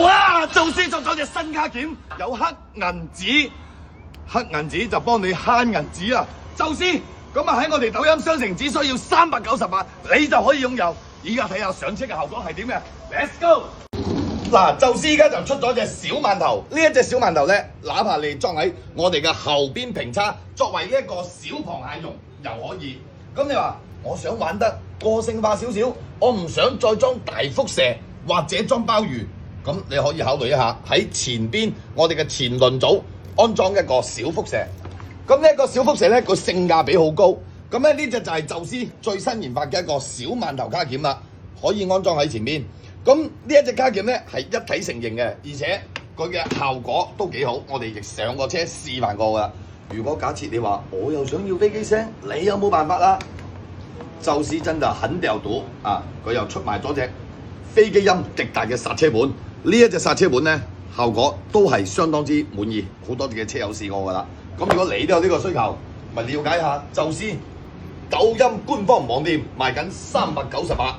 哇！宙斯作咗隻新卡鉗，有黑銀紙，黑銀紙就幫你慳銀紙啊！宙斯，咁啊喺我哋抖音商城只需要398，你就可以擁有。而家睇下上車嘅效果係點嘅 ，Let's go！ 嗱，宙斯而家就出咗隻小饅頭，呢一隻小饅頭咧，哪怕你裝喺我哋嘅後邊平叉，作為一個小螃蟹用又可以。咁你話我想玩得個性化少少，我唔想再裝大輻射或者裝鮑魚，咁你可以考慮一下喺前邊我哋嘅前輪組安裝一個小輻射。咁呢一個小輻射咧，個性價比好高。咁咧呢隻就係宙斯最新研發嘅一個小饅頭卡鉗啦，可以安裝喺前邊。咁呢一隻卡鉗咧係一體成型嘅，而且佢嘅效果都幾好，我哋亦上過車示範過噶。如果假設你話我又想要飛機聲，你有冇辦法啦？宙斯真就很掉賭啊！佢又出賣咗隻飛機音極大嘅剎車盤，呢一隻剎車盤咧效果都係相當之滿意，好多嘅車友試過噶啦。咁如果你都有呢個需求，咪了解下宙斯抖音官方網店賣緊398。